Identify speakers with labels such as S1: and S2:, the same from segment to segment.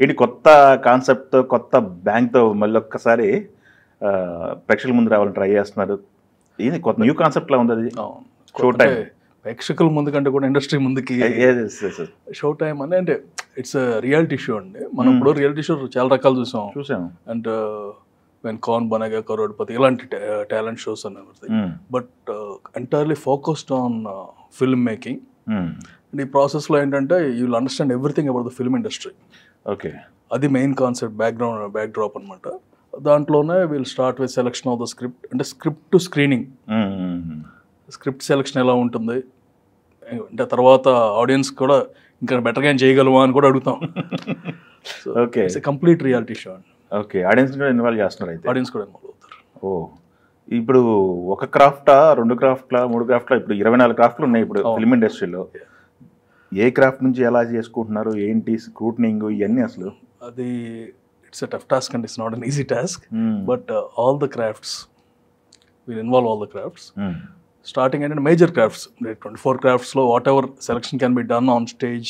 S1: ఏంటి కొత్త కాన్సెప్ట్తో కొత్త బ్యాంక్తో మళ్ళీ ఒక్కసారి ప్రేక్షకుల ముందు రావాలని ట్రై చేస్తున్నారు. ఇది కొత్త న్యూ కాన్సెప్ట్ లా ఉంది అది. షో టైం
S2: ప్రేక్షకుల ముందు కంటే కూడా ఇండస్ట్రీ ముందుకి షో టైం అని అంటే ఇట్స్ రియాలిటీ షో అండి. మనం ఇప్పుడు రియాలిటీ షో చాలా రకాలు చూసాం. అండ్ వెన్ కౌన్ బనేగా కరోడ్పతి ఇలాంటి టాలెంట్ షోస్ అనేవి. But entirely focused on film making. And ఈ ప్రాసెస్లో ఏంటంటే you will understand everything about the film industry.
S1: Okay, అది
S2: మెయిన్ కాన్సెప్ట్, బ్యాక్ డ్రాప్ అనమాట. దాంట్లోనే will start with selection of the script, అంటే script to screening. Script selection ఎలా ఉంటుంది అంటే తర్వాత ఆడియన్స్ కూడా ఇంకా బెటర్గా చేయగలవా అని కూడా అడుగుతాం.
S1: Okay,
S2: it's complete reality show అండి.
S1: ఓకే, ఆడియన్స్ కూడా ఇన్వాల్వ్ చేస్తున్నారు అయితే.
S2: ఆడియన్స్ కూడా ఇన్వాల్వ్ అవుతారు.
S1: ఓ, ఇప్పుడు ఒక క్రాఫ్టా, 2 క్రాఫ్ట్లా, 3 క్రాఫ్ట్లా, ఇప్పుడు 24 క్రాఫ్ట్లు ఉన్నాయి ఇప్పుడు ఫిల్మ్ ఇండస్ట్రీలో. ఏ క్రాఫ్ట్ నుంచి ఎలా చేసుకుంటున్నారు, ఏంటి స్క్రూటనింగ్ ఇవన్నీ అసలు?
S2: అది it's a tough task and it's not an easy task. But all the crafts will involve all the crafts. Starting ఏంటంటే మేజర్ క్రాఫ్ట్స్, 24 క్రాఫ్ట్స్లో whatever selection can be done on stage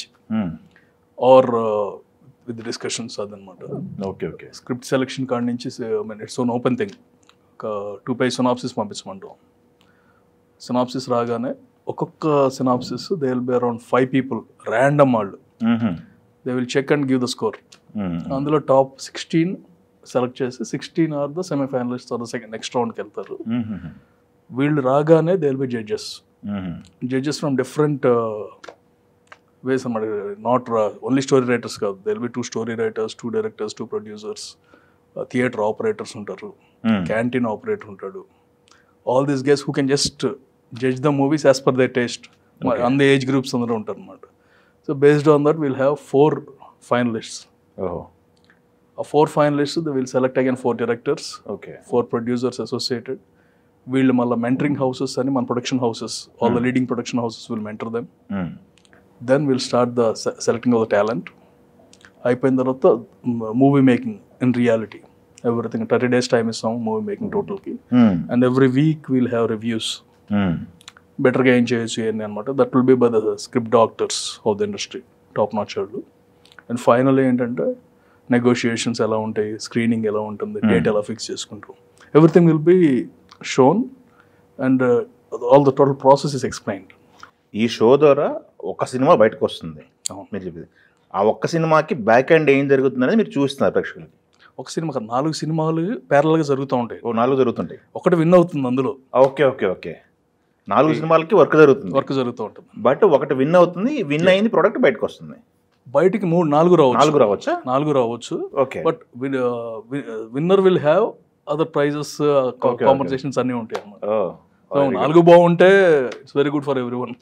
S2: or with discussions అదనమాట.
S1: Okay, okay.
S2: Script selection కాడి నుంచి its own open thing. ఒక 2 page synopsis పంపించమంటాం. Synopsis రాగానే ఒక్కొక్క synopsis they will be around 5 people random వాళ్ళు. They will check and give the score. అందులో top 16 select చేసి 16 are the semifinalist or the next రౌండ్కి వెళ్తారు. వీళ్ళు రాగానే they will be judges from different ways అన్నమాట. నాట్ ఓన్లీ స్టోరీ రైటర్స్ కాదు, they will be 2 story writers, 2 directors, 2 producers, theatre operators ఉంటారు, canteen operator ఉంటాడు. All these guys who can just judge the movies as per they taste. అన్ని age groups అందరూ ఉంటారు అనమాట. So based on that will have 4 finalists. A 4 finalists, they will select again 4 directors, 4 producers associated. We'll malla mentoring houses and man production houses, all the leading production houses will mentor them. Then we'll start the selecting of the talent. Ayipoyin tarvata movie making in reality. Everything 30 days time is movie making total ki. And every week we'll have reviews. Better ga em cheyochu ani anamata. That will be by the script doctors of the industry, top notch వాళ్ళు. And final ఏంటంటే negotiations ఎలా ఉంటాయి, screening ఎలా ఉంటుంది, date ఎలా fix చేసుకుంటాం, everything will be shown and all the total process is explained.
S1: ఈ show ద్వారా ఒక సినిమా బయటకు వస్తుంది. మీరు చెప్పింది ఆ ఒక్క సినిమాకి బ్యాక్ ఎండ్ ఏం జరుగుతుందనేది మీరు చూస్తున్నారు ప్రేక్షకులకి.
S2: ఒక సినిమా 4 సినిమాలు ప్యారల్గా జరుగుతూ ఉంటాయి.
S1: 4 జరుగుతుంటాయి,
S2: ఒకటి విన్ అవుతుంది అందులో.
S1: Okay, okay, okay. 4 సినిమాలకి వర్క్ జరుగుతూ ఉంటుంది. బట్ ఒకటి విన్ అవుతుంది, విన్ అయింది ప్రోడక్ట్ బయటకు వస్తుంది.
S2: బయటికి 4 రావచ్చు. 4 రావచ్చు.
S1: Okay.
S2: But winner will have other prizes, compensations అన్నీ ఉంటాయి అన్నమాట. సో 4 బాగుంటే it's very good for everyone.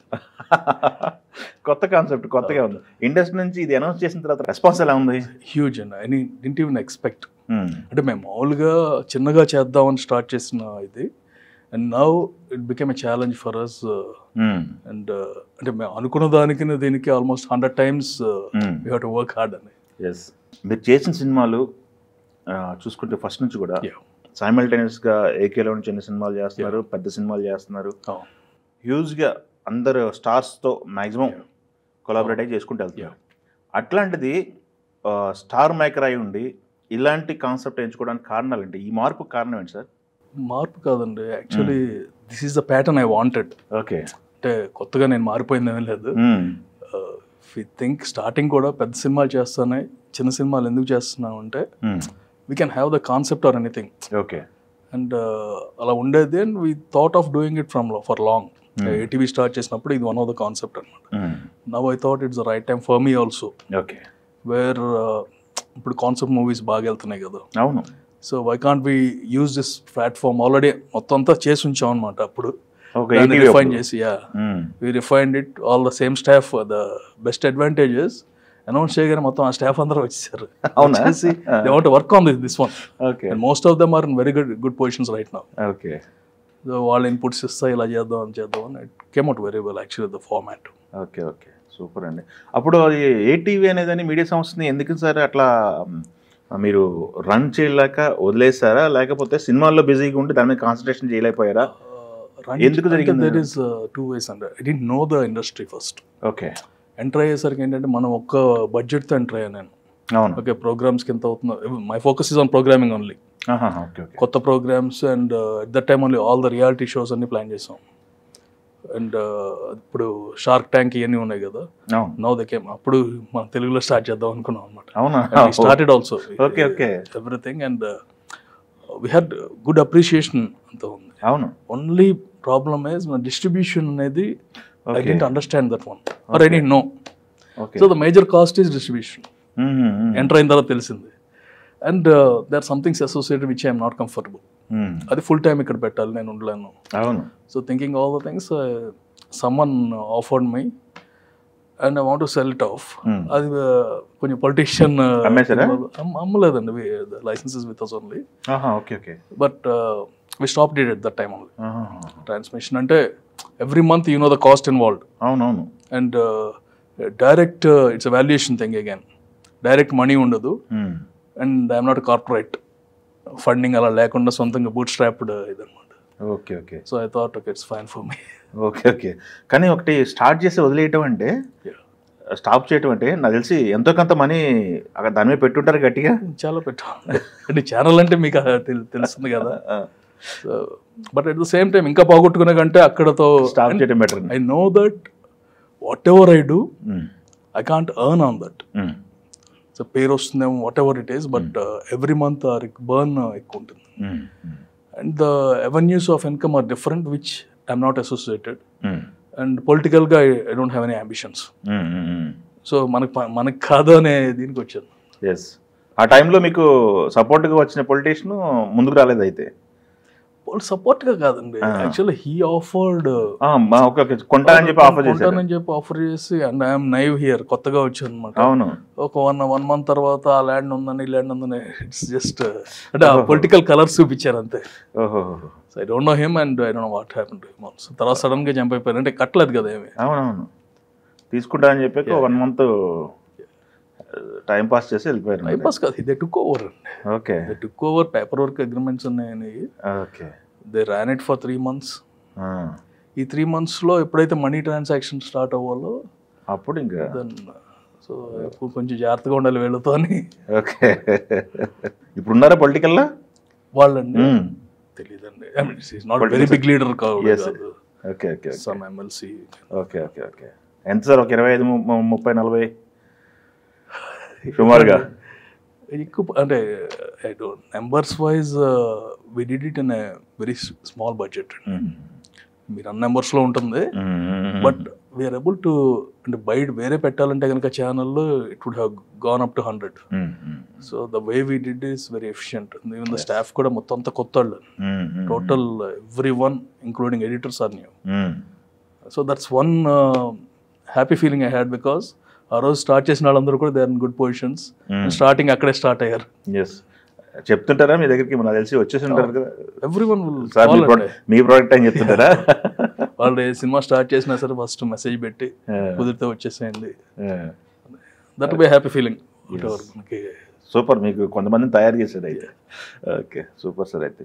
S1: కొత్త కాన్సెప్ట్, కొత్తగా ఉంది. ఇండస్ట్రీ నుంచి ఇది అనౌన్స్ చేసిన తర్వాత రెస్పాన్స్ ఎలా ఉంది?
S2: హ్యూజ్ అండి. I didn't even expect. అంటే మేము మామూలుగా చిన్నగా చేద్దామని స్టార్ట్ చేసిన ఇది, and now it became a challenge for us. And అంటే మేము అనుకున్న దానికి దీనికి almost 100 times we have to work hard అని.
S1: ఎస్, మీరు చేసిన సినిమాలు చూసుకుంటే ఫస్ట్ నుంచి కూడా సైమల్టేనియస్గా ఏకేలో నుంచి ఎన్ని సినిమాలు చేస్తున్నారు, పెద్ద సినిమాలు చేస్తున్నారు, హ్యూజ్గా అందరు స్టార్స్తో మ్యాక్సిమం కొలాబరేట్ అయ్యి చేసుకుంటూ వెళ్తున్నారు. అట్లాంటిది స్టార్ మేకర్ అయి ఉండి ఇలాంటి కాన్సెప్ట్ ఎంచుకోవడానికి కారణాలు ఏంటి? ఈ మార్పు కారణం ఏంటి సార్?
S2: మార్పు కాదండి, actually this is the pattern I wanted.
S1: Okay,
S2: అంటే కొత్తగా నేను మారిపోయిందేమీ లేదు. వి థింక్ స్టార్టింగ్ కూడా పెద్ద సినిమాలు చేస్తానే, చిన్న సినిమాలు ఎందుకు చేస్తున్నాం అంటే we can have the concept or anything.
S1: Okay.
S2: And అలా ఉండేది. And we thought of doing it for long. ATV start చేసినప్పుడు ఇది వన్ ఆఫ్ ద కాన్సెప్ట్ అనమాట. Now I thought it's the right time for me also.
S1: Okay.
S2: Where ఇప్పుడు concept movies బాగా వెళ్తున్నాయి కదా.
S1: అవును.
S2: So why can't we use this platform? Already మొత్తం అంతా చేసి ఉంచాం అనమాట. అప్పుడు రిఫైన్ చేసి we refined it, all the same staff. The best advantages announce చేయగానే మొత్తం ఆ స్టాఫ్ అందరూ వచ్చేసారు. వచ్చేసి they want to work on this one.
S1: Okay.
S2: Most of them are in very good positions right now.
S1: Okay.
S2: So వాళ్ళ inputs ఇస్తా ఇలా చేద్దాం అని it came out very well actually the format.
S1: Okay, okay, super అండి. అప్పుడు ATV అనేదని media సంస్థని ఎందుకు sir అట్లా మీరు రన్ చేయలేక వదిలేసారా, లేకపోతే సినిమాల్లో బిజీగా ఉండి దాని మీద కాన్సన్ట్రేషన్ చేయలేకపోయారా? ఎందుకు జరిగింది?
S2: దట్ ఈస్ 2 ways అండి. I didn't know the industry first.
S1: Okay.
S2: Enter అయ్యేసరికి ఏంటంటే మనం ఒక్క బడ్జెట్తో ఎంటర్ అయ్యాను నేను.
S1: అవును.
S2: ఓకే, ప్రోగ్రామ్స్కి ఎంత అవుతుందో. My focus is on programming only.
S1: Okay okay.
S2: కొత్త programmes and at that time only all the reality shows అన్ని ప్లాన్ చేసాం. అండ్ ఇప్పుడు షార్క్ ట్యాంక్ ఇవన్నీ ఉన్నాయి కదా,
S1: అవును.
S2: Now the came. అప్పుడు మనం తెలుగులో స్టార్ట్ చేద్దాం అనుకున్నాం అనమాట.
S1: అవునా?
S2: Started also
S1: okay okay.
S2: Everything and we had good appreciation అంత ఉంది.
S1: అవును.
S2: ఓన్లీ ప్రాబ్లమ్ ఇస్ మన డిస్ట్రిబ్యూషన్ అనేది I
S1: Okay.
S2: Didn't understand that one or I didn't know.
S1: Okay.
S2: So the major cost is distribution. Enter అయిన తర్వాత తెలిసింది. And they are somethings associated which I'm not comfortable. అది full time ఇక్కడ పెట్టాలి, నేను ఉండలేను.
S1: అవును.
S2: So thinking all the things, someone offered my and I want to sell it off. అది కొంచెం పొలిటీషియన్
S1: అమ్మేశారా?
S2: అమ్మలేదండి, licences with us only.
S1: Okay okay.
S2: But we stop it at that time only. Transmission అంటే every month you know the cost involved.
S1: అవునవును.
S2: And direct it's a valuation thing again. Direct money ఉండదు. And I'm not corporate funding అలా లేకుండా సొంతంగా bootstrapped ఇదన్నమాట.
S1: Okay okay.
S2: So I thought okay it's fine for me.
S1: Okay okay. కానీ ఒకటి start చేసి వదిలేయటం అంటే, స్టాప్ చేయటం అంటే నాకు తెలిసి ఎంతో కొంత మనీ అక్కడ దాని మీద పెట్టుంటారు గట్టిగా.
S2: చాలా పెట్టాం అంటే ఛానల్ అంటే మీకు తెలుస్తుంది కదా. So but at the same time ఇంకా పోగొట్టుకునే కంటే అక్కడతో
S1: స్టాప్ చేయడం better.
S2: I know that whatever I do I can't earn on that. So పేరు వస్తుందేమో whatever it is, but every month burn ఎక్కువ ఉంటుంది. And the avenues of income are different which I'm not associated. And పొలిటికల్గా I don't have any ambitions. So మనకు కాదు అనే దీనికి వచ్చాను.
S1: ఎస్. ఆ టైంలో మీకు సపోర్ట్గా వచ్చిన పొలిటీషియన్ ముందుకు రాలేదు అయితే?
S2: సపోర్ట్గా కాదండి, యాక్చువల్లీ హీ ఆఫర్డ్
S1: కొంటానని చెప్పి ఆఫర్ చేశారు.
S2: కొంటానని చెప్పి ఆఫర్ చేసి, అండ్ ఐఎమ్ నైవ్ హియర్, కొత్తగా వచ్చాను అనమాట.
S1: అవును.
S2: ఒక వన్ మంత్ తర్వాత ఆ ల్యాండ్ ఉందని ఈ ల్యాండ్ ఉందని ఇట్స్ జస్ట్ అంటే ఆ పొలిటికల్ కలర్స్ చూపించారు అంతే. So I don't know him and I don't know what happen to him. So తర్వాత సడన్ గా జంప్ అయిపోయారు, అంటే కట్టలేదు కదా ఏమి.
S1: అవునవును. తీసుకుంటానని చెప్పి 1 month టైం పాస్ చేసి వెళ్ళిపోయారు.
S2: టైం పాస్ కాదు, దే టుక్ ఓవర్ అండి.
S1: Okay.
S2: They took over, paperwork agreements ఉన్నాయని.
S1: Okay.
S2: They ran it for 3 months. ఈ 3 monthsలో ఎప్పుడైతే మనీ ట్రాన్సాక్షన్ స్టార్ట్ అవ్వాలో అప్పుడు ఇంకా దెన్ సో కొంచెం జాగ్రత్తగా ఉండాలి వీళ్ళతో అని.
S1: ఓకే. ఇప్పుడు ఉన్నారా పొలిటికల్లో
S2: వాళ్ళండి? తెలియదండి, I mean is not very big leader కాదు.
S1: Okay okay.
S2: Some MLC.
S1: Okay okay okay. ఎంత సార్, ఒక 25, 30, 40 సుమారుగా?
S2: ఎక్కువ అంటే I don't numbers wise we did it in a very small budget. మీరు అన్న నెంబర్స్లో ఉంటుంది, బట్ వీఆర్ ఏబుల్ టు అంటే బయట వేరే పెట్టాలంటే కనుక ఛానల్లో it would have gone up to 100. So the way we did is very efficient. Even the staff కూడా మొత్తం అంతా కొత్త వాళ్ళు, total everyone including editors are new. So that's one happy feeling I had, because ఆ రోజు start చేసిన వాళ్ళందరూ కూడా they are in good positions. Starting అక్కడే స్టార్ట్ అయ్యారు.
S1: చెప్తుంటారా మీ దగ్గరికి? నాకు తెలిసి వచ్చేసి ఉంటారు కదా
S2: ఎవ్రీవన్.
S1: మీ ప్రోడక్ట్ అని చెప్తుంటారా?
S2: వాళ్ళు సినిమా స్టార్ట్ చేసినా సరే ఫస్ట్ మెసేజ్ పెట్టి కుదిరితే వచ్చేసేయండి. That be happy feeling. మనకి
S1: సూపర్. మీకు కొంతమందిని తయారు చేశారు అయితే. Okay, super sir. అయితే